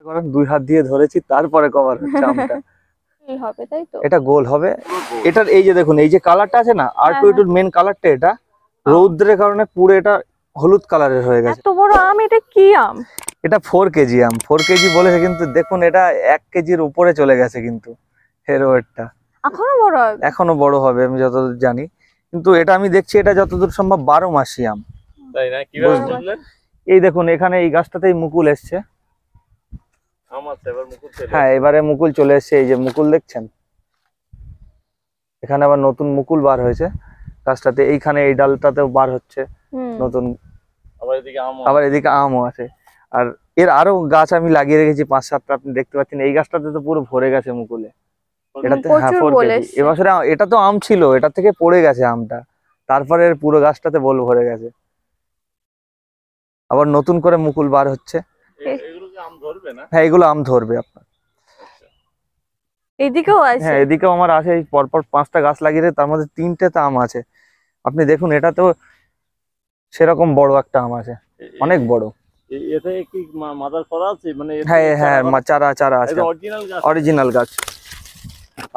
করেন 2 হাত দিয়ে ধরেছি তারপরে কভার হচ্ছে আমটা। গোল হবে তাই তো? এটা গোল হবে। এটার এই যে দেখুন এই যে কালারটা আছে না, R22 মেন কালারটা এটা রৌদ্রের কারণে পুরো এটা হলুদ কালারের হয়ে গেছে। এত বড় আম, এটা কি আম? এটা 4 কেজি আম। 4 কেজি বলেছে কিন্তু দেখুন এটা 1 কেজির উপরে চলে গেছে কিন্তু এর ওয়েটটা। এখনো বড় হবে? এখনো বড় হবে আমি যতদূর জানি, কিন্তু এটা আমি দেখছি এটা যতদূর সম্ভব 12 মাসি আম। তাই না? কিভাবে বুঝলেন? এই দেখুন এখানে এই গাছটাতেই মুকুল এসছে। হ্যাঁ, এবারে মুকুল চলে এসছে। এই যে মুকুল দেখছেন, এখানে আবার নতুন মুকুল বার হয়েছে গাছটাতে। এইখানে এই ডালটাতেও বার হচ্ছে নতুন, আবার এদিকে আমও আছে। আর এর আরো গাছ আমি লাগিয়ে রেখেছি 5-7টা, আপনি দেখতে পাচ্ছেন। এই গাছটাতে তো পুরো ভরে গেছে মুকুলে। এটাতে হ্যাঁ 4 কেজি। এবছরে এটা তো আম ছিল, এটা থেকে পড়ে গেছে আমটা, তারপরে এর পুরো গাছটাতে বোল ভরে গেছে। আবার নতুন করে মুকুল বার হচ্ছে। হ্যাঁ, এগুলো আম ধরবে আপনার। এদিকেও আছে? হ্যাঁ, এদিকেও আমার আছে। এই পরপর 5টা গাছ লাগিয়ে তার মধ্যে 3টেতে আম আছে। আপনি দেখুন এটা তো সেরকম বড় একটা আম আছে, অনেক বড়। এতে কি মাদার করা আছে মানে? হ্যাঁ হ্যাঁ, চারা আছে, অরিজিনাল গাছ।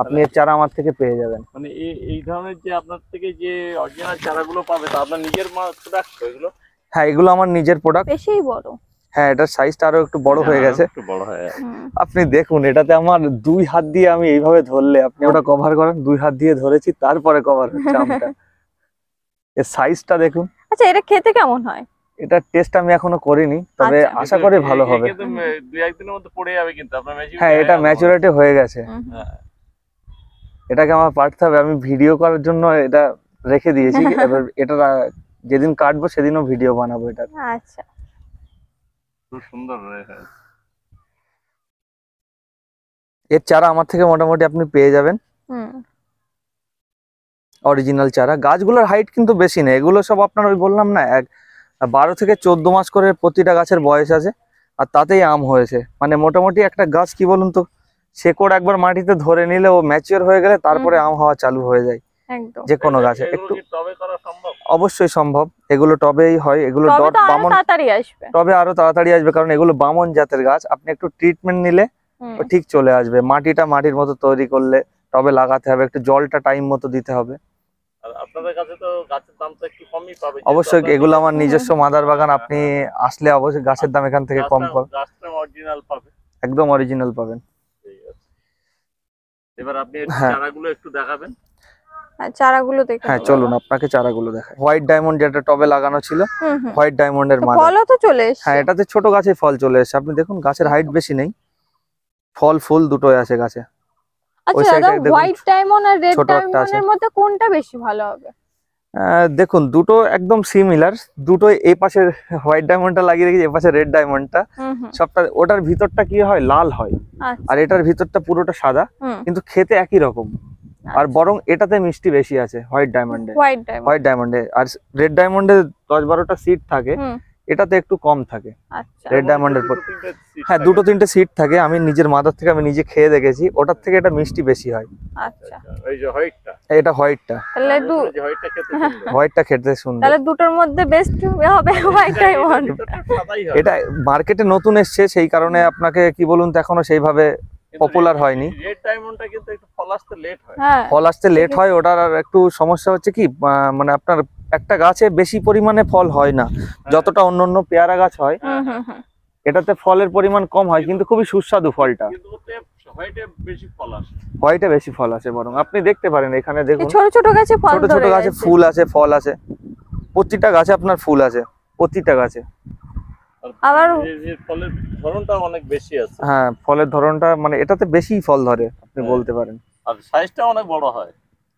আপনি এর চারা আমার থেকে পেয়ে যাবেন। মানে এই ধরনের যে আপনার থেকে যে অরিজিনাল চারাগুলো পাবে তা আপনার নিজের প্রোডাক্ট এগুলো? হ্যাঁ, এগুলো আমার নিজের প্রোডাক্ট। বেশি বড়? হ্যাঁ, এটার সাইজটা আরো একটু বড় হয়ে গেছে। একটু বড় হয়। আপনি দেখুন এটাতে আমার 2 হাত দিয়ে আমি এইভাবে ধরলে আপনি ওটা কভার করেন। 2 হাত দিয়ে ধরেছি তারপরে কভার হচ্ছে আমটা। এর সাইজটা দেখুন। আচ্ছা, এটা খেতে কেমন হয়? এটা টেস্ট আমি এখনো করিনি, তবে আশা করি ভালো হবে। কিন্তু 2-1 দিনের মধ্যে পড়ে যাবে কিন্তু আপনার ম্যাচুরিটি। হ্যাঁ, এটা ম্যাচুরিটি হয়ে গেছে। এটাকে আমার পারতে হবে, আমি ভিডিও করার জন্য এটা রেখে দিয়েছি। এবার এটা যেদিন কাটবো সেদিনও ভিডিও বানাবো এটা। আচ্ছা, খুব সুন্দর। এর চারা আমার থেকে মোটামুটি আপনি পেয়ে যাবেন অরিজিনাল চারা। গাছগুলোর হাইট কিন্তু বেশি নেই, এগুলো সব আপনার ওই বললাম না 12 থেকে 14 মাস করে প্রতিটা গাছের বয়স আছে, আর তাতেই আম হয়েছে। মানে মোটামুটি একটা গাছ কি বলুন তো, শেকড় একবার মাটিতে ধরে নিলে ও ম্যাচিওর হয়ে গেলে তারপরে আম হওয়া চালু হয়ে যায় যে কোনো গাছে। একটু অবশ্যই সম্ভব, এগুলো টবেই হয়। এগুলো বামন টবে আরো তাড়াতাড়ি আসবে, কারণ এগুলো বামন জাতের গাছ। আপনি একটু ট্রিটমেন্ট নিলে ঠিক চলে আসবে। মাটিটা মাটির মতো তৈরি করলে টবে লাগাতে হবে, একটু জলটা টাইম মতো দিতে হবে। আপনাদের কাছে তো গাছের দাম তো একটু কমই পাবে। অবশ্যই, এগুলো আমার নিজস্ব মাদার বাগান। আপনি আসলে অবশ্যই গাছের দাম এখান থেকে কম পাবেন। গাছটা অরিজিনাল পাবে, একদম অরিজিনাল পাবেন। ঠিক আছে, এবার আপনি চারাগুলো একটু দেখাবেন। চারাগুলো দেখুন। হ্যাঁ চলুন আপনাকে চারাগুলো দেখাই। হোয়াইট ডায়মন্ড যেটা টবে লাগানো ছিল, হোয়াইট ডায়মন্ডের মাদার। ফলও তো চলে এসেছে। হ্যাঁ, এটাতে ছোট গাছে ফল চলে এসেছে। আপনি দেখুন গাছের হাইট বেশি নেই, ফল ফুল দুটোই আছে গাছে। আচ্ছা দাদা, হোয়াইট ডায়মন্ড আর রেড ডায়মন্ডের মধ্যে কোনটা বেশি ভালো হবে? দেখুন দুটো একদম সিমিলার। দুটো এই পাশে হোয়াইট ডায়মন্ডটা লাগিয়ে রেখেছি, এই পাশে রেড ডায়মন্ডটা। সবটা ওটার ভিতরটা কি হয়, লাল হয়, আর এটার ভিতরটা পুরোটা সাদা, কিন্তু খেতে একই রকম। আর বরং এটাতে মিষ্টি বেশি আছে হোয়াইট ডায়মন্ডে। আর রেড ডায়মন্ডে 10-12টা সিড থাকে, এটাতে একটু কম থাকে রেড ডায়মন্ডের পর। হ্যাঁ, 2-3টে সিড থাকে। আমি নিজের মাদার থেকে আমি নিজে খেয়ে দেখেছি, ওটার থেকে এটা মিষ্টি বেশি হয়। আচ্ছা, এই যে হোয়াইটটা, এটা হোয়াইটটা। তাহলে হোয়াইটটা খেতে সুন্দর। তাহলে দুটোর মধ্যে বেস্ট হবে হোয়াইট ডায়মন্ড। এটা মার্কেটে নতুন এসেছে, সেই কারণে আপনাকে কি বলুন তো এখনো সেইভাবে পপুলার হয়নি। রেড ডায়মন্ডটা কিন্তু একটু ফল আসতে লেট হয়। ফল আসতে লেট হয়। ওটার আর একটু সমস্যা হচ্ছে কি, মানে আপনার একটা গাছে বেশি পরিমাণে ফল হয় না যতটা অন্যান্য পেয়ারা গাছ হয়। এটাতে ফলের পরিমাণ কম হয়, কিন্তু খুবই সুস্বাদু ফলটা। হোয়াইটে বেশি ফল আসে বরং। আপনি দেখতে পারেন এখানে দেখুন ছোট ছোট গাছে ফুল আছে, ফল আছে। প্রতিটা গাছে আপনার ফুল আছে, প্রতিটা গাছে। আবার ফলের ধরনটা অনেক বেশি আছে। হ্যাঁ, ফলের ধরনটা মানে এটাতে বেশি ফল ধরে আপনি বলতে পারেন। আর সাইজটা অনেক বড় হয়,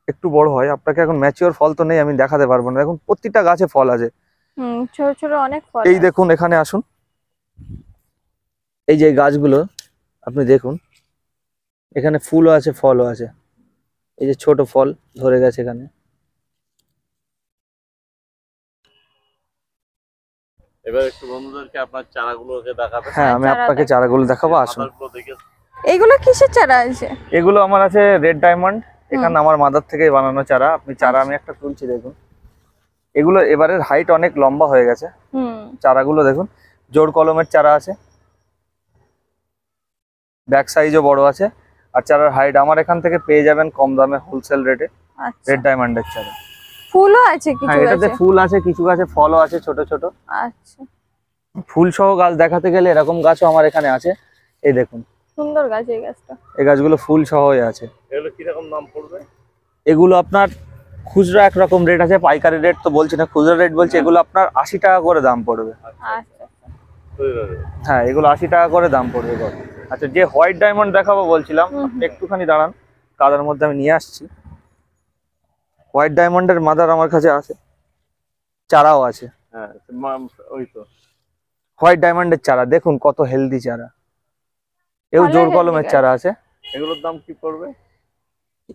একটু বড় হয়। আপনাকে এখন ম্যাচিওর ফল তো নেই, আমি দেখাতে পারবো না। দেখুন প্রতিটা গাছে ফল আছে, ছোট ছোট অনেক ফল। এই দেখুন এখানে আসুন, এই যে গাছগুলো আপনি দেখুন, এখানে ফুলও আছে ফলও আছে। এই যে ছোট ফল ধরে গেছে এখানে। এবার একটু বন্ধুদেরকে আপনার চারাগুলোকে দেখাবেন। হ্যাঁ, আমি আপনাকে চারাগুলো দেখাবো, আসুন। এইগুলো কিসের চারা আছে? এগুলো আমার আছে রেড ডায়মন্ড। এখানে আমার মাদার থেকে বানানো চারা। আপনি চারা আমি একটা তুলছি দেখুন। এগুলো এবারের হাইট অনেক লম্বা হয়ে গেছে। চারাগুলো দেখুন, জোড় কলমের চারা আছে। ব্যাক সাইজও বড় আছে। আর চারার হাইট আমার এখান থেকে পেয়ে যাবেন কম দামে হোলসেল রেটে আচ্ছা, রেড ডায়মন্ডের চারা। ফুলও আছে কিছু হ্যাঁ, এটাতে গাছে? ফুল আছে, কিছু গাছে ফলও আছে ছোট ছোট। আচ্ছা, ফুল সহ গাছ দেখাতে গেলে এরকম গাছও আমার এখানে আছে। এই দেখুন, সুন্দর গাছ এই গাছটা। এই গাছগুলো ফুল সহই আছে। এগুলো কিরকম দাম পড়বে? এগুলো আপনার খুচরা একরকম রেট আছে, পাইকারি রেট তো বলছি না, খুচরা রেট বলছি। এগুলো আপনার 80 টাকা করে দাম পড়বে। আচ্ছা, হ্যাঁ, এগুলো 80 টাকা করে দাম পড়বে গো। আচ্ছা, যে হোয়াইট ডায়মন্ড দেখাবো বলছিলাম, আপনি একটুখানি দাঁড়ান, কাদার মধ্যে আমি নিয়ে আসছি। হোয়াইট ডায়মন্ডের মাদার আমার কাছে আছে, চারাও আছে। হ্যাঁ, ওই তো হোয়াইট ডায়মন্ডের চারা দেখুন কত হেলদি চারা। এও ভালো জোর healthy কলমের গাছ। চারা আছে। এগুলোর দাম কি পড়বে?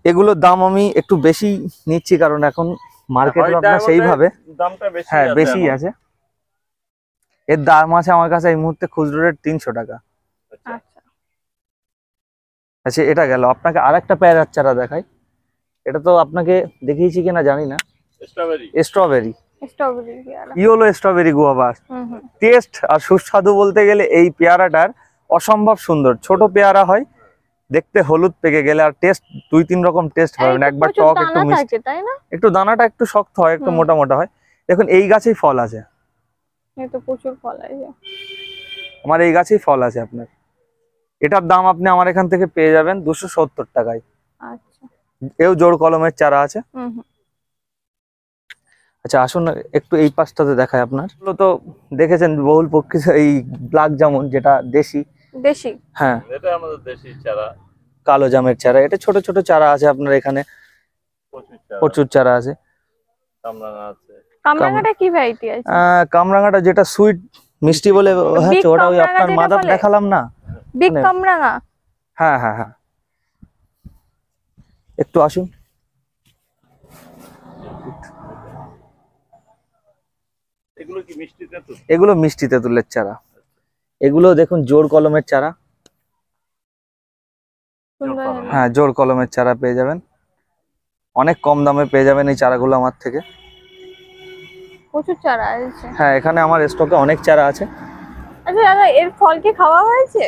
এগুলোর দাম আমি একটু বেশি নিচ্ছি, কারণ এখন মার্কেটে White আপনার diamond সেইভাবে এর দামটা বেশি হ্যাঁ আছে বেশি এখন। আছে। এর দাম আছে আমার কাছে এই মুহূর্তে খুচরো রেট 300 টাকা। আচ্ছা, আচ্ছা, আচ্ছা, এটা গেল। আপনাকে আরেকটা পেয়ারার চারা দেখাই। এটা তো আপনাকে দেখিয়েছি কিনা জানি না, স্ট্রবেরি। স্ট্রবেরি, স্ট্রবেরি পেয়ারা। Yellow strawberry guava. হুম হুম, টেস্ট আর সুস্বাদু বলতে গেলে এই পেয়ারাটার অসম্ভব সুন্দর। ছোট পেয়ারা হয়, দেখতে হলুদ পেকে গেলে, আর টেস্ট 2-3 রকম টেস্ট পাবেন। এই তো একবার প্রচুর টক, একটু দানা মিষ্টি, থাকে, তাই না? একটু দানাটা একটু শক্ত হয়, একটু হুম। মোটা মোটা হয়। দেখুন এই গাছেই ফল আছে, এই তো প্রচুর ফল আছে। আমার এই গাছেই ফল আছে আপনার। এটার দাম আপনি আমার এখান থেকে পেয়ে যাবেন 270 টাকায়। আচ্ছা, এও জোড় কলমের চারা আছে। হুম হুম, আচ্ছা, আসুন না একটু এই পাশটাতে দেখায় আপনার। এগুলো তো দেখেছেন বহুল পক্ষিত, এই ব্ল্যাক জামুন যেটা দেশি। দেশি। হ্যাঁ, এটা আমাদের দেশি চারা। কালো জামের চারা, এটা ছোট ছোট চারা আছে আপনার এখানে, প্রচুর চারা। প্রচুর চারা আছে। কামরাঙা আছে। কামরাঙাটা কি ভ্যারাইটি আছে? কামরাঙাটা যেটা সুইট মিষ্টি বলে, হ্যাঁ Big ওটা ওই কামরাঙা আপনার যেটা মাদার বলে? দেখালাম না। বিগ মানে- কামরাঙা। হ্যাঁ হ্যাঁ হ্যাঁ, একটু আসুন। এগুলো কি মিষ্টি তেঁতুল? এগুলো মিষ্টি তেঁতুলের চারা। এগুলো দেখুন জোড় কলমের চারা। সুন্দর কলম। হ্যাঁ, জোড় কলমের চারা পেয়ে যাবেন, অনেক কম দামে পেয়ে যাবেন এই চারাগুলো আমার থেকে। প্রচুর চারা আছে। হ্যাঁ, এখানে আমার স্টকে অনেক চারা আছে। আচ্ছা দাদা, এর ফল কি খাওয়া হয়েছে?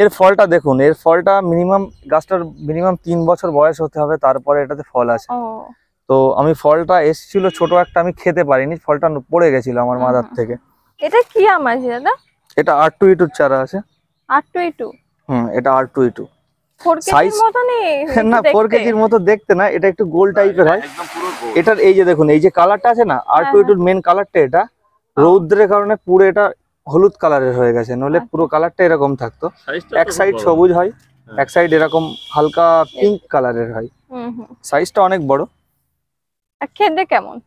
এর ফলটা দেখুন, এর ফলটা মিনিমাম, গাছটার মিনিমাম 3 বছর বয়স হতে হবে, তারপরে এটাতে ফল আছে। ও, তো আমি ফলটা এসেছিল ছোট একটা, আমি খেতে পারিনি, ফলটা পড়ে গেছিল আমার মাদার থেকে। এটা কি আম আছে দাদা? এটা R2E2 চারা আছে। R22? এটা R2E2 4 কেজির Size- মতনই না, 4 কেজির মতো দেখতে না, এটা একটু গোল টাইপের হয়। একদম পুরো গোল। এটার এই যে দেখুন, এই যে কালারটা আছে না, R2E2 মেন কালারটা এটা, রৌদ্রের কারণে পুরো এটা হলুদ কালারের হয়ে গেছে, নলে পুরো কালারটা এরকম থাকতো। সাইজটা এক সাইড সবুজ হয়, এক সাইড এরকম হালকা পিঙ্ক কালারের হয়। হুম হুম। সাইজটা অনেক বড়। আর খেতে কেমন?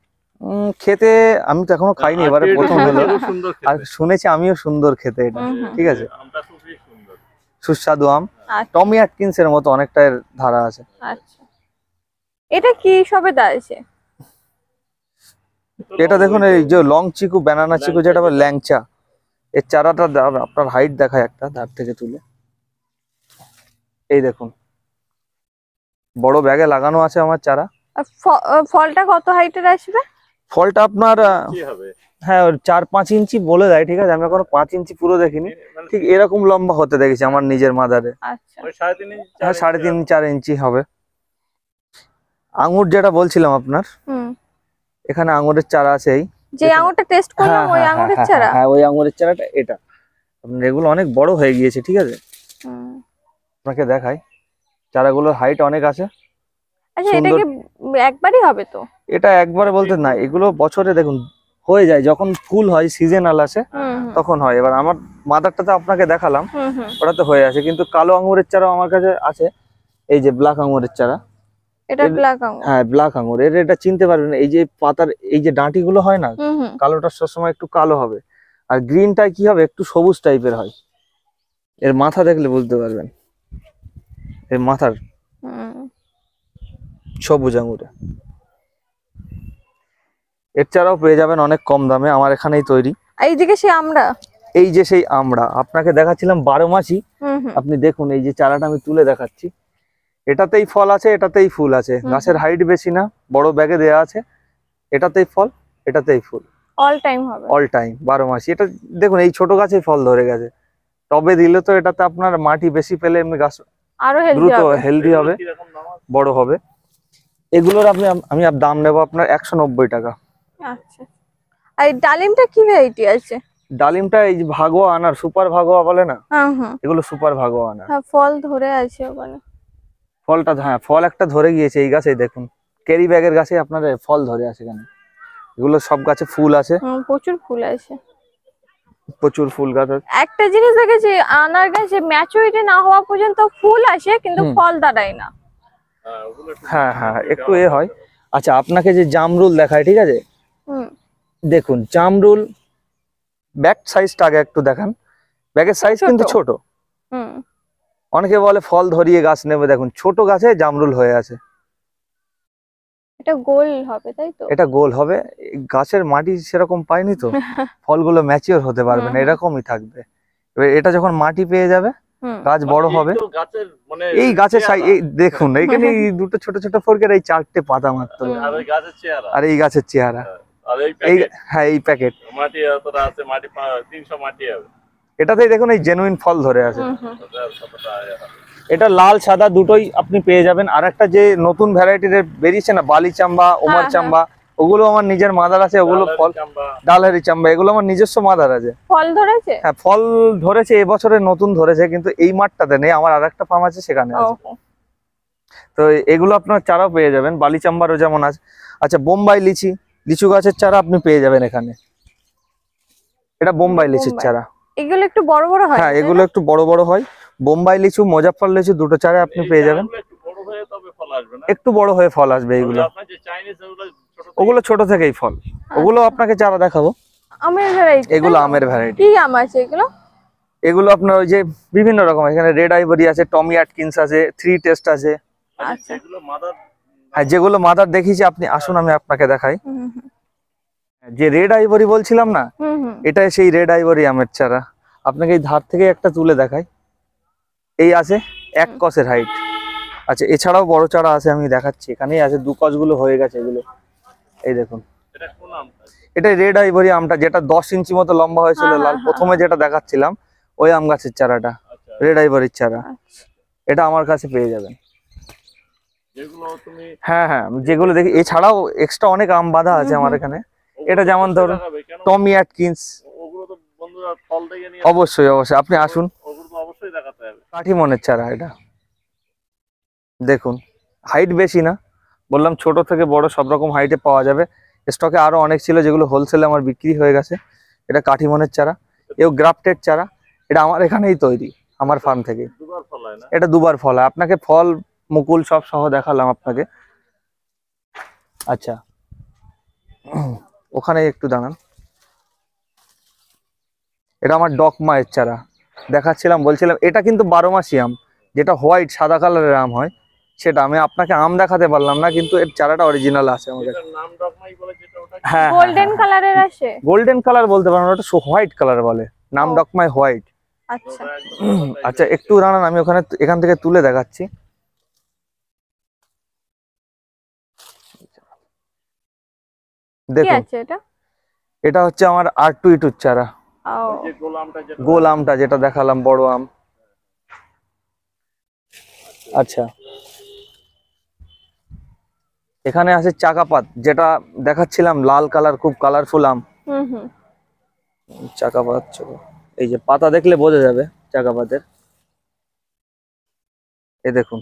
খেতে আমি তো এখনো খাইনি, এবারে প্রথম হলো। সুন্দর আর খেতে। শুনেছি আমিও সুন্দর খেতে এটা, হুম হুম। ঠিক আছে। আমটা খুবই সুন্দর। সুস্বাদু আম, আচ্ছা টমি অ্যাটকিন্স এর মতো অনেকটা এর ধারা আছে। আচ্ছা, এটা কি সবেদা আছে? এটা দেখুন এই যে লং চিকু, ব্যানানা চিকু যেটা বলে ল্যাংচা, এর চারাটা আপনার হাইট দেখায় একটা ধার থেকে তুলে। এই দেখুন, বড় ব্যাগে লাগানো আছে আমার চারা। আর ফলটা কত হাইটের আসবে? ফলটা আপনার কি হবে? হ্যাঁ 4-5 ইঞ্চি বলে দেয়, ঠিক আছে। আমি এখনো 5 ইঞ্চি পুরো দেখিনি, মানে ঠিক এরকম লম্বা হতে দেখেছি আমার নিজের মাদারে। আচ্ছা, ওই 3.5 ইঞ্চি, হ্যাঁ 4 3.5-4 ইঞ্চি হবে। আঙুর যেটা বলছিলাম আপনার, হুম, এখানে আঙুরের চারা আছে। এই যে আঙুরটা টেস্ট করলাম ওই আঙুরের চারা? হ্যাঁ, ওই আঙুরের চারাটা এটা। আপনার এগুলো অনেক বড় হয়ে গিয়েছে, ঠিক আছে। হুম। আপনাকে দেখাই, চারাগুলোর হাইট অনেক আছে। আচ্ছা, এটা সুন্দর। কি একবারই হবে তো? এটা একবারে বলতে না, এগুলো বছরে দেখুন হয়ে যায়, যখন ফুল হয় সিজনাল আসে হুম হুম, তখন হয়। এবার আমার মাদারটাতে আপনাকে দেখালাম, হুম হুম। ওটাতে হয়ে আছে। কিন্তু কালো আঙুরের চারা আমার কাছে আছে, এই যে ব্ল্যাক আঙুরের চারা। এটা ব্ল্যাক আঙুর? হ্যাঁ, ব্ল্যাক আঙুর। এটা চিনতে পারবেন, এই যে পাতার এই যে ডাঁটিগুলো হয় না, হুম হুম। কালোটা সবসময় একটু কালো হবে, আর গ্রিনটাই কি হবে একটু সবুজ টাইপের হয়। এর মাথা দেখলে বুঝতে পারবেন, এর মাথার হুম। সবুজ আঙুরে। এর চারাও পেয়ে যাবেন অনেক কম দামে, আমার এখানেই তৈরি। আর এইদিকে সে আমরা? এই যে সেই আমরা আপনাকে দেখাচ্ছিলাম 12 মাসি, হুম হুম। আপনি দেখুন এই যে চারাটা আমি তুলে দেখাচ্ছি, এটাতেই ফল আছে, এটাতেই ফুল আছে। গাছের হাইট বেশি না, বড় ব্যাগে দেয়া আছে। এটাতেই ফল, এটাতেই ফুল, অল টাইম হবে? অল টাইম 12 মাসি। এটা দেখুন এই ছোট গাছেই ফল ধরে গেছে, টবে দিলে তো এটাতে আপনার মাটি বেশি পেলে এমনি গাছ আরো হেলদি দ্রুত হবে। হেলদি হবে, কিরকম দাম আছে? বড় হবে। এগুলোর আমি দাম নেবো আপনার 190 টাকা। আচ্ছা, আর এই ডালিমটা কি ভ্যারাইটি আছে? ডালিমটা এই যে ভাগোয়া আনার, সুপার ভাগোয়া বলে না, হ্যাঁ হ্যাঁ এগুলো সুপার ভাগোয়া আনার। হ্যাঁ, ফল ধরে আছে ওখানে। ফলটা, হ্যাঁ ফল একটা ধরে গিয়েছে এই গাছেই দেখুন, ক্যারি ব্যাগের গাছে আপনার ফল ধরে আছে এখানে। এগুলো সব গাছে ফুল আছে, প্রচুর ফুল আছে, প্রচুর ফুল গাছ আছে। একটা জিনিস দেখেছি, আনার গাছে ম্যাচুরিটি না হওয়া পর্যন্ত ফুল আসে কিন্তু ফল দাঁড়ায় না। হ্যাঁ, ওগুলো একটু হ্যাঁ হ্যাঁ, একটু এ হয়। আচ্ছা, আপনাকে যে জামরুল দেখায়, ঠিক আছে, হুম দেখুন জামরুল ব্যাগ সাইজটা আগে একটু দেখান। ব্যাগের সাইজ কিন্তু ছোট। হুম অনেকে বলে ফল ধরিয়ে গাছ নেবে, দেখুন ছোট গাছে জামরুল হয়ে আছে। এটা গোল হবে তাই তো? এটা গোল হবে, এই গাছের মাটি সেরকম পায়নি তো, ফলগুলো ম্যাচিওর হতে পারবে না, এরকমই থাকবে। এবার এটা যখন মাটি পেয়ে যাবে, গাছ বড় হবে। এই তো গাছের মানে এই গাছের চেহারা, এই দেখুন এখানে এই দুটো ছোট ছোট ফোরকের এই 4টে পাতা মাত্র, আর ওই গাছের চেহারা, আর এই গাছের চেহারা। আর এই এই প্যাকেট হ্যাঁ, এই প্যাকেট মাটি এতটা আছে, মাটি 300 মাটি হবে। এটাতেই দেখুন এই জেনুইন ফল ধরে আছে। ওটা কতটা হবে? এটা লাল সাদা দুটোই আপনি পেয়ে যাবেন। আর একটা যে নতুন ভ্যারাইটির বেরিয়েছে না, বালি চাম্বা, ওমার হ্যাঁ, চাম্বা, ওগুলো আমার নিজের মাদার আছে। ওগুলো ফল, চাম্বা, ডালহারি চাম্বা, এগুলো আমার নিজস্ব মাদার আছে। ফল ধরেছে? হ্যাঁ, ফল ধরেছে, এবছরে নতুন ধরেছে, কিন্তু এই মাঠটাতে নেই। আমার আরেকটা ফার্ম আছে, সেখানে আছে। তো এগুলো আপনার চারাও পেয়ে যাবেন, বালি চাম্বারও যেমন আছে। আচ্ছা, বোম্বাই লিচি, লিচু গাছের চারা আপনি পেয়ে যাবেন এখানে। এটা বোম্বাই লিচুর চারা। এগুলো একটু বড় বড় হয়? হ্যাঁ, এগুলো একটু বড় বড় হয়। বোম্বাই লিচু, মুজাফফর লিচু, দুটো চারা আপনি পেয়ে যাবেন। একটু বড় হয়ে তবে ফল আসবে না? একটু বড় হয়ে ফল আসবে এইগুলো। আপনার যে চাইনিজ ওগুলো ছোট থেকেই ফল। ওগুলো আপনাকে চারা দেখাবো। আমের ভ্যারাইটি? এগুলো আমের ভ্যারাইটি। কি আম আছে এগুলো? এগুলো আপনার ওই যে বিভিন্ন রকম, এখানে রেড আইভরি আছে, টমি অ্যাটকিন্স আছে, 3 টেস্ট আছে। আচ্ছা, এগুলো মাদার, হ্যাঁ, যেগুলো মাদার দেখিয়েছি, আপনি আসুন আমি আপনাকে দেখাই। যে রেড আইভরি বলছিলাম না, এটাই সেই রেড আইভরি আমের চারা। আপনাকে এই ধার থেকে একটা তুলে দেখাই। এই আছে 1 কসের হাইট। আচ্ছা, এছাড়াও বড় চারা আছে, আমি দেখাচ্ছি। এখানেই আছে, 2 কসগুলো হয়ে গেছে এগুলো। এই দেখুন, এটা কোন আম? এটা রেড আইভরি আমটা, যেটা 10 ইঞ্চি মতো লম্বা হয়েছিল লাল, প্রথমে যেটা দেখাচ্ছিলাম, ওই আম গাছের চারাটা, রেড আইভরির চারা। এটা আমার কাছে পেয়ে যাবেন। যেগুলো তুমি, হ্যাঁ হ্যাঁ, যেগুলো দেখি। এছাড়াও এক্সট্রা অনেক আম বাঁধা আছে আমার এখানে। এটা যেমন ধরুন টমি অ্যাটকিন্স। ওগুলো তো বন্ধুরা ফল থেকে নিয়ে, অবশ্যই অবশ্যই, আপনি আসুন। ওগুলো তো অবশ্যই দেখাতে হবে। কাঠিমনের চারা এটা দেখুন, হাইট বেশি না, বললাম ছোট থেকে বড় সব রকম হাইটে পাওয়া যাবে। স্টকে আরো অনেক ছিল, যেগুলো হোলসেলে আমার বিক্রি হয়ে গেছে। এটা কাঠিমনের চারা, এও গ্রাফটেড চারা। এটা আমার এখানেই তৈরি, আমার ফার্ম থেকে। দুবার ফল হয় না? এটা 2বার ফল হয়। আপনাকে ফল মুকুল সব সহ দেখালাম আপনাকে। আচ্ছা, ওখানে একটু দাঁড়ান। এটা আমার ডকমায়ের চারা দেখাচ্ছিলাম, বলছিলাম এটা কিন্তু 12 মাসি আম, যেটা হোয়াইট সাদা কালারের আম হয় সেটা। আমি আপনাকে আম দেখাতে পারলাম না, কিন্তু এর চারাটা অরিজিনাল আছে আমাদের। এটার নাম ডকমাই বলে যেটা, ওটা কি? হ্যাঁ, গোল্ডেন কালারের আসে? গোল্ডেন কালার বলতে পারেন, ওটা হোয়াইট কালার বলে, নাম ডকমাই হোয়াইট। আচ্ছা, ওটা একদম আচ্ছা, একটু দাঁড়ান, আমি এখান থেকে তুলে দেখাচ্ছি। কি দেখুন, আছে এটা? এটা হচ্ছে আমার R2 ইটুর চারা, ও, যে গোলামটা যেটা, গোল আমটা যেটা দেখালাম, বড় আম। আচ্ছা, এখানে আছে চাকাপাত, যেটা দেখাচ্ছিলাম, লাল কালার, খুব কালারফুল আম। চাকাপাত, এই যে পাতা দেখলে বোঝা যাবে চাকাপাতের। এই দেখুন,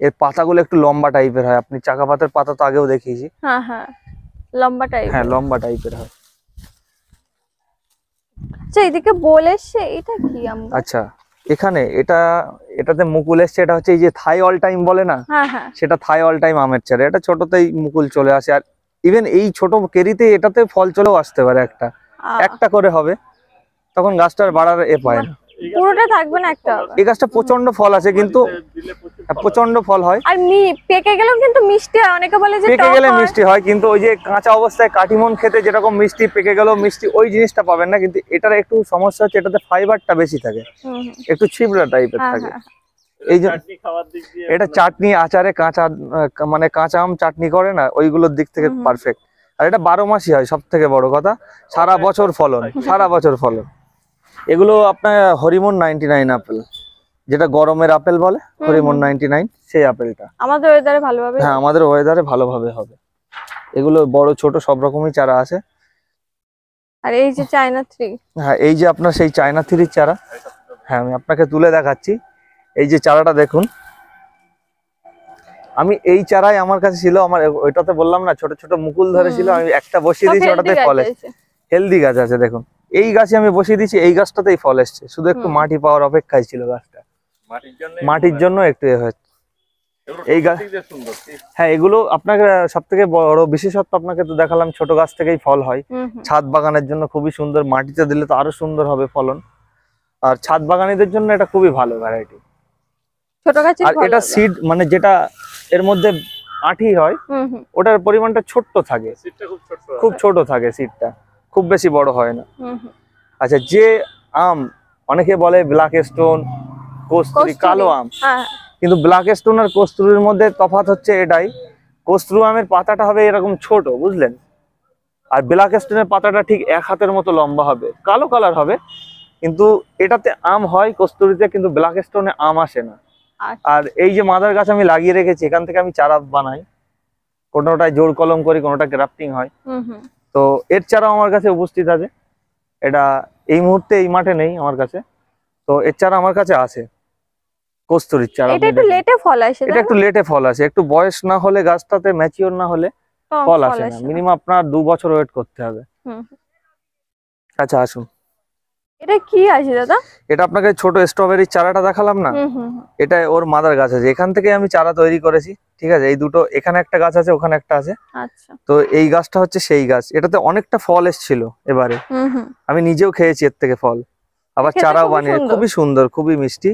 এর পাতাগুলো একটু লম্বা টাইপের হয়। আপনি চাকাপাতের পাতা তো আগেও দেখিয়েছি। হ্যাঁ হ্যাঁ, লম্বা টাইপ। হ্যাঁ, লম্বা টাইপের হয়। আচ্ছা, এদিকে বল এসছে, এটা কি আম? আচ্ছা, এটাতে মুকুল এসছে। এটা হচ্ছে এই যে থাই অল টাইম বলে না, হ্যাঁ হ্যাঁ, সেটা থাই অল টাইম আমের চারা। এটা ছোটতেই মুকুল চলে আসে, আর ইভেন এই ছোট কেরিতে এটাতে ফল চলেও আসতে পারে। একটা করে হবে, তখন গাছটার বাড়ার পায় না। পুরোটা থাকবে না, একটা হবে। এই গাছটা প্রচন্ড ফল আছে, কিন্তু দিলে প্রচুর প্রচন্ড ফল হয়। আর পেকে গেলেও কিন্তু মিষ্টি হয়, অনেকে বলে যে পেকে টক গেলে হয়। মিষ্টি হয়, কিন্তু ওই যে কাঁচা অবস্থায় কাঠিমন খেতে যেরকম মিষ্টি, পেকে গেলেও মিষ্টি, ওই জিনিসটা পাবেন না। কিন্তু এটার একটু সমস্যা হচ্ছে, এটাতে ফাইবারটা বেশি থাকে, একটু ছিবড়া টাইপের হ্যাঁ থাকে। হ্যাঁ, এই যে চাটনি খাওয়ার দিক দিয়ে, এটা চাটনি, আচারে মানে কাঁচা আম চাটনি করে না, ওইগুলোর দিক থেকে পারফেক্ট। আর এটা 12 মাসই হয়, সব থেকে বড় কথা, সারা বছর ফলন, সারা বছর ফলন। এগুলো আপনার হরিমন 99 আপেল, যেটা গরমের আপেল বলে, হরিমন 99 সেই আপেলটা। আমাদের ওয়েদারে ভালোভাবে। হ্যাঁ, আমাদের ওয়েদারে ভালোভাবে হবে। এগুলো বড় ছোট সব রকমই চারা আছে। আর এই যে চায়না 3। হ্যাঁ, এই যে আপনার সেই চায়না 3 চারা। হ্যাঁ, আমি আপনাকে তুলে দেখাচ্ছি। এই যে চারাটা দেখুন, আমি এই চারাই আমার কাছে ছিল, আমার ওইটাতে বললাম না ছোট ছোট মুকুল ধরেছিল, আমি একটা বসিয়ে দিয়েছি, ওটাতে ফল এসেছে। হেলদি গাছ আছে দেখুন, এই গাছে আমি বসিয়ে দিয়েছি, এই গাছটাতেই ফল এসছে, শুধু একটু মাটি পাওয়ার অপেক্ষায় ছিল গাছটা, মাটির জন্য একটু এ হয়েছে এই গাছ। হ্যাঁ, এগুলো আপনাকে সব থেকে বড় বিশেষত্ব আপনাকে তো দেখালাম, ছোট গাছ থেকেই ফল হয়। ছাদ বাগানের জন্য খুবই সুন্দর, মাটিতে দিলে তো আরো সুন্দর হবে ফলন, আর ছাদ বাগানীদের জন্য এটা খুবই ভালো ভ্যারাইটি। ছোট গাছে আর এটা সিড মানে যেটা এর মধ্যে আঁটি হয়, ওটার পরিমাণটা ছোট্ট থাকে, খুব ছোট থাকে সিডটা, খুব বেশি বড় হয় না। আচ্ছা, যে আম অনেকে বলে ব্ল্যাক স্টোন, কস্তুরী, কালো আম, কিন্তু ব্ল্যাক স্টোন আর কস্তুরীর মধ্যে তফাৎ হচ্ছে এটাই, কস্তুরী আমের পাতাটা হবে এরকম ছোট, বুঝলেন, আর ব্ল্যাক স্টোনের পাতাটা ঠিক 1 হাতের মতো লম্বা হবে, কালো কালার হবে, কিন্তু এটাতে আম হয় কস্তুরীতে, কিন্তু ব্ল্যাক স্টোনে আম আসে না। আর এই যে মাদার গাছ আমি লাগিয়ে রেখেছি, এখান থেকে আমি চারা বানাই, কোনোটায় জোড় কলম করি, কোনোটা গ্রাফটিং হয়। তো এর চারা আমার কাছে উপস্থিত আছে, এটা এই মুহূর্তে এই মাঠে নেই আমার কাছে, তো এর চারা আমার কাছে আছে, কস্তুরীর চারা। এটা একটু লেটে ফল আসে, এটা একটু লেটে ফল আসে, একটু বয়স না হলে, গাছটাতে ম্যাচিওর না হলে ফল আসে না, মিনিমাম আপনার 2 বছর ওয়েট করতে হবে। আচ্ছা, আসুন। এটা কি আছে দাদা? এটা আপনাকে ছোট স্ট্রবেরির চারাটা দেখালাম না, এটা ওর মাদার গাছ আছে, এখান থেকে আমি চারা তৈরি করেছি, ঠিক আছে। এই দুটো, এখানে একটা গাছ আছে, ওখানে একটা আছে। আচ্ছা, তো এই গাছটা হচ্ছে সেই গাছ, এটাতে অনেকটা ফল এসেছিল এবারে, আমি নিজেও খেয়েছি এর থেকে ফল, আবার চারাও বানিয়ে, খুবই সুন্দর, খুবই মিষ্টি,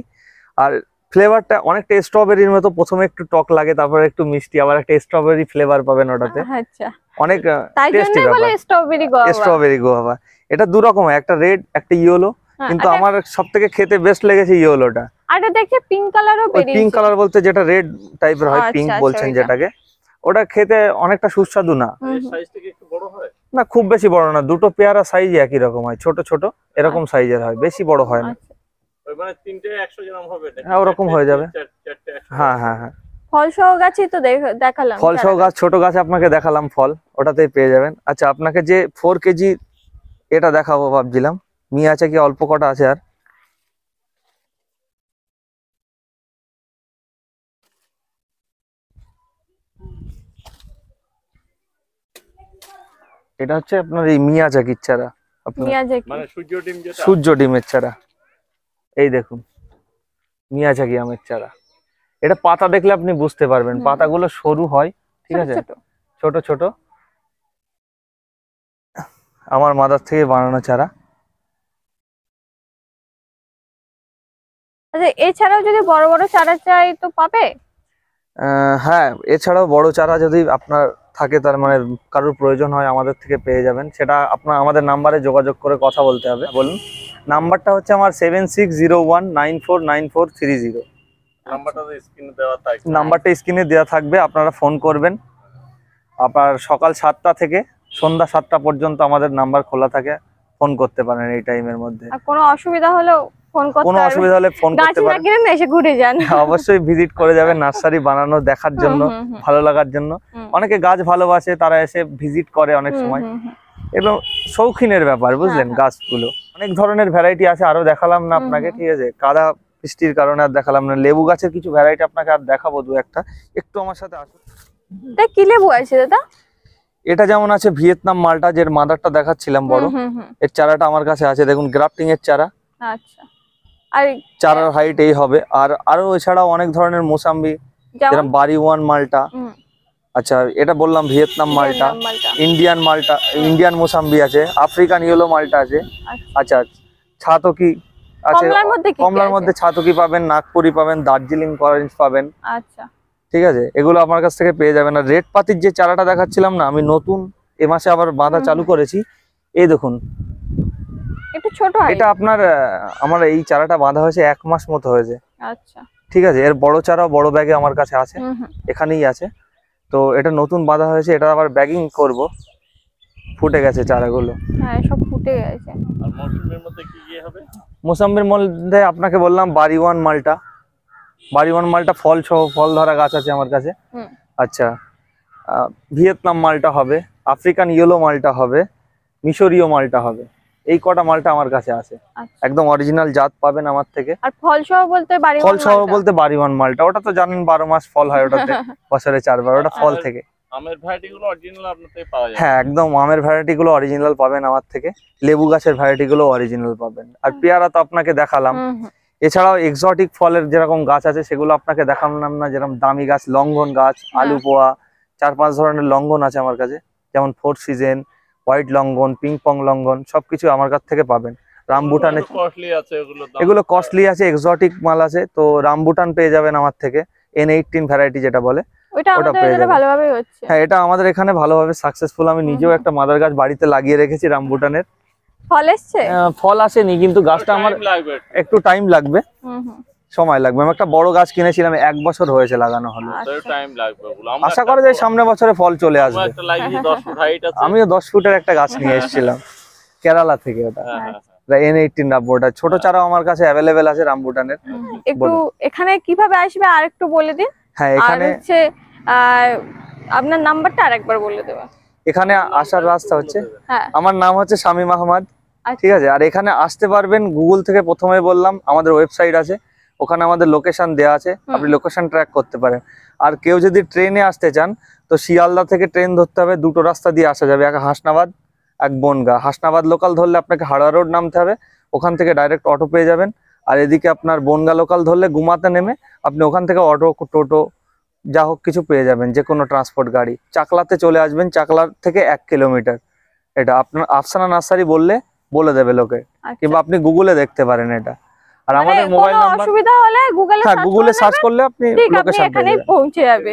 আর ফ্লেভারটা অনেকটা স্ট্রবেরির মতো, প্রথমে একটু টক লাগে, তারপরে একটু মিষ্টি, আবার একটা স্ট্রবেরি ফ্লেভার পাবেন ওটাতে। আচ্ছা, অনেক তাই টেস্টি জন্যই বলে স্ট্রবেরি গোয়াভা। স্ট্রবেরি গোয়াভা, এটা 2 রকম, একটা রেড একটা ইয়েলো, কিন্তু আমার সবথেকে খেতে বেস্ট লেগেছে ইয়েলোটা। আর এটা দেখছি পিঙ্ক কালারও বেরিয়েছে। পিঙ্ক কালার বলতে যেটা রেড টাইপের হয়, পিঙ্ক বলছেন যেটাকে, ওটা খেতে অনেকটা সুস্বাদু না। সাইজটা কি একটু বড় হয়? না, খুব বেশি বড় না, দুটো পেয়ারা সাইজ একই রকম হয়, ছোট ছোট এরকম সাইজের হয়, বেশি বড় হয় না। ওই মানে 3টে 100 গ্রাম হবে নাকি? হ্যাঁ, ওরকম হয়ে যাবে। 4টে 100। হ্যাঁ হ্যাঁ হ্যাঁ, ফল সহ গাছই তো দেখালাম, ফল সহ গাছ, ছোট গাছ আপনাকে দেখালাম, ফল ওটাতেই পেয়ে যাবেন। আচ্ছা, আপনাকে যে 4 কেজি এটা দেখাবো ভাবছিলাম, আছে কি অল্প কটা আছে আর। এটা হচ্ছে আপনার এই মিয়াজাকির চারা, আপনার মানে সূর্য ডিম, যেটা সূর্য ডিমের চারা। এই দেখুন, মিয়াজাকি আমের চারা, এটা পাতা দেখলে আপনি বুঝতে পারবেন, পাতাগুলো সরু হয়, ঠিক আছে, ছোট ছোট, আমার মাদার থেকে বানানো চারা। আচ্ছা, এছাড়াও যদি বড় বড় চারা চাই তো পাবে? হ্যাঁ, এছাড়াও বড় চারা যদি আপনার থাকে, তার মানে কারোর প্রয়োজন হয়, আমাদের থেকে পেয়ে যাবেন, সেটা আপনার আমাদের নাম্বারে যোগাযোগ করে কথা বলতে হবে। বলুন, নাম্বারটা হচ্ছে আমার 7601949430। নাম্বারটা তো স্ক্রিনে দেওয়া থাকবে, নাম্বারটা স্ক্রিনে দেওয়া থাকবে, আপনারা ফোন করবেন। আপনার সকাল 7টা থেকে সন্ধ্যা 7টা পর্যন্ত আমাদের নাম্বার খোলা থাকে, ফোন করতে পারেন এই টাইমের মধ্যে। আর কোনো অসুবিধা হলেও ফোন করতে কোনো অসুবিধা হলে ফোন করতে পারেন। গাছ না কিনে এসে ঘুরে যান, অবশ্যই ভিজিট করে যাবেন, নার্সারি বানানো দেখার জন্য, ভালো লাগার জন্য। অনেকে গাছ ভালোবাসে, তারা এসে ভিজিট করে অনেক সময়, এবং শৌখিনের ব্যাপার, বুঝলেন, গাছগুলো অনেক ধরনের ভ্যারাইটি আছে, আরো দেখালাম না আপনাকে, ঠিক আছে, কাদা বৃষ্টির কারণে আর দেখালাম না। লেবু গাছের কিছু ভ্যারাইটি আপনাকে আর দেখাবো 2-1টা, একটু আমার সাথে আসুন। এটা কি লেবু আছে দাদা? এটা যেমন আছে ভিয়েতনাম মালটা, যে মাদারটা দেখাচ্ছিলাম বড়, এর চারাটা আমার কাছে আছে, দেখুন, গ্রাফটিং এর চারা। আচ্ছা, আর চারার হাইট এই হবে। আর আরো এছাড়াও অনেক ধরনের মোসাম্বি, যেরকম বাড়ি 1 মালটা, আচ্ছা, এটা বললাম ভিয়েতনাম মালটা, ইন্ডিয়ান মালটা, ইন্ডিয়ান মোসাম্বি আছে, আফ্রিকান ইয়েলো মালটা আছে। আচ্ছা, ছাতকি আছে, কমলার মধ্যে ছাতকি পাবেন, নাগপুরি পাবেন, দার্জিলিং অরেঞ্জ পাবেন। আচ্ছা, ঠিক আছে, এগুলো আমার কাছ থেকে পেয়ে যাবেন। আর রেড পাতির যে চারাটা দেখাচ্ছিলাম না, আমি নতুন এ মাসে আবার বাঁধা চালু করেছি, এই দেখুন, একটু ছোট, এটা আপনার আমার এই চারাটা বাঁধা হয়েছে 1 মাস মতো হয়েছে। আচ্ছা, ঠিক আছে, এর বড় চারাও বড় ব্যাগে আমার কাছে আছে, এখানেই আছে। তো এটা নতুন বাঁধা হয়েছে, এটা আবার ব্যাগিং করব, ফুটে গেছে চারাগুলো। হ্যাঁ, সব ফুটে গেছে। আর মৌসুমের মধ্যে কি হবে? মোসাম্বির মধ্যে আপনাকে বললাম বাড়িওয়ান মালটা, বাড়িওয়ান মালটা ফল সহ ফল ধরা গাছ আছে আমার কাছে। হুম। আচ্ছা, ভিয়েতনাম মালটা হবে, আফ্রিকান ইয়েলো মালটা হবে, মিশরীয় মালটা হবে, এই কটা মালটা আমার কাছে আছে। আচ্ছা। একদম অরিজিনাল জাত পাবেন আমার থেকে। আর ফল সহ বলতে বাড়ি ফল সহ বলতে বাড়িওয়ান মালটা, ওটা তো জানেন 12 মাস ফল হয় ওটাতে, বছরে 4 বার, ওটা ফল থেকে। আমের ভ্যারাইটি গুলো অরিজিনাল আপনার থেকে পাওয়া যায়? হ্যাঁ, একদম আমের ভ্যারাইটি গুলো অরিজিনাল পাবেন আমার থেকে, লেবু গাছের ভ্যারাইটি গুলো অরিজিনাল পাবেন। আর পেয়ারা তো আপনাকে দেখালাম। এছাড়াও এক্সোটিক ফলের যেরকম গাছ আছে সেগুলো আপনাকে দেখালাম না, যেরকম দামি গাছ লঙ্ঘন গাছ, আলু পোয়া, 4-5 ধরনের লঙ্ঘন আছে আমার কাছে, যেমন 4 সিজন, হোয়াইট লঙ্ঘন, পিং পং লঙ্ঘন, সবকিছু আমার কাছ থেকে পাবেন। রামবুটানের কস্টলি আছে এগুলো কস্টলি আছে, এক্সোটিক মাল আছে, তো রামবুটান পেয়ে যাবেন আমার থেকে, N18 ভ্যারাইটি যেটা বলে, ওটা আমাদের পেয়ে এখানে যাবেন। ভালোভাবেই হচ্ছে। হ্যাঁ, এটা আমাদের এখানে ভালোভাবে সাকসেসফুল। আমি নিজেও একটা মাদার গাছ বাড়িতে লাগিয়ে রেখেছি রামবুটানের। ফল এসছে? ফল আসেনি, কিন্তু গাছটা আমার লাগবে। একটু টাইম লাগবে, সময় লাগবে। আমি একটা বড় গাছ কিনেছিলাম, 1 বছর হয়েছে লাগানো হলো। টাইম লাগবে ওগুলো। আশা করা যায় সামনের বছরে ফল চলে আসবে। একটা লাগিয়ে 10 ফুট হাইট আছে। আমিও 10 ফুটের একটা গাছ নিয়ে এসেছিলাম কেরালা থেকে, ওটা N18 রামবুটান। ছোট চারাও আমার কাছে অ্যাভেলেবেল আছে রামবুটানের। একটু এখানে কিভাবে আসবে আর একটু বলে দিন। হ্যাঁ, আর এখানে হচ্ছে আপনার নাম্বারটা আরেকবার বলে দেবেন। এখানে আসার রাস্তা হচ্ছে, হ্যাঁ। আমার নাম হচ্ছে শামীম আহমদ, আচ্ছা। ঠিক আছে। আর এখানে আসতে পারবেন গুগল থেকে, প্রথমে বললাম আমাদের ওয়েবসাইট আছে, ওখানে আমাদের লোকেশন দেওয়া আছে, আপনি লোকেশন ট্র্যাক করতে পারেন। আর কেউ যদি ট্রেনে আসতে চান তো শিয়ালদা থেকে ট্রেন ধরতে হবে, 2টো রাস্তা দিয়ে আসা যাবে, এক হাসনাবাদ, এক বনগাঁ। হাসনাবাদ লোকাল ধরলে আপনাকে হাওড়া রোড নামতে হবে, ওখান থেকে ডাইরেক্ট অটো পেয়ে যাবেন। আর এদিকে আপনার বনগাঁ লোকাল ধরলে গুমাতে নেমে আপনি ওখান থেকে অটো, টোটো, যা হোক কিছু পেয়ে যাবেন, যে কোনো ট্রান্সপোর্ট গাড়ি। চাকলাতে চলে আসবেন, চাকলার থেকে 1 কিলোমিটার। এটা আপনার আফসানা নার্সারি বললে বলে দেবে লোকে, কিংবা আপনি গুগলে দেখতে পারেন এটা। আর আমাদের মোবাইল নাম্বার, অসুবিধা হলে গুগলে হ্যাঁ গুগলে সার্চ করলে আপনি লোকেশন পেয়ে যাবেন, পৌঁছে যাবে।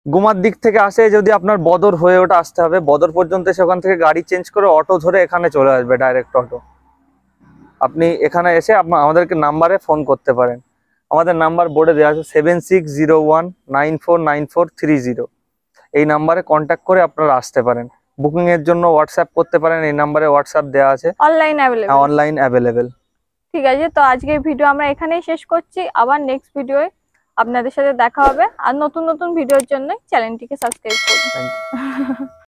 গুমার দিক থেকে আসে যদি আপনার বদর হয়ে ওটা আসতে হবে, বদর পর্যন্ত এসে ওখান থেকে গাড়ি চেঞ্জ করে অটো ধরে এখানে চলে আসবে, ডাইরেক্ট অটো। আপনি এখানে এসে আমাদেরকে নাম্বারে ফোন করতে পারেন। আমাদের নাম্বার বোর্ডে দেওয়া আছে 7601949430। এই নাম্বারে কন্ট্যাক্ট করে আপনারা আসতে পারেন। বুকিং এর জন্য হোয়াটসঅ্যাপ করতে পারেন, এই নাম্বারে হোয়াটসঅ্যাপ দেওয়া আছে, অনলাইন অ্যাভেলেবেল। ঠিক আছে, তো আজকের ভিডিও আমরা এখানেই শেষ করছি। আবার নেক্সট ভিডিওয়ে আপনাদের সাথে দেখা হবে। আর নতুন নতুন ভিডিওর জন্য চ্যানেলটিকে সাবস্ক্রাইব করুন। Thank you.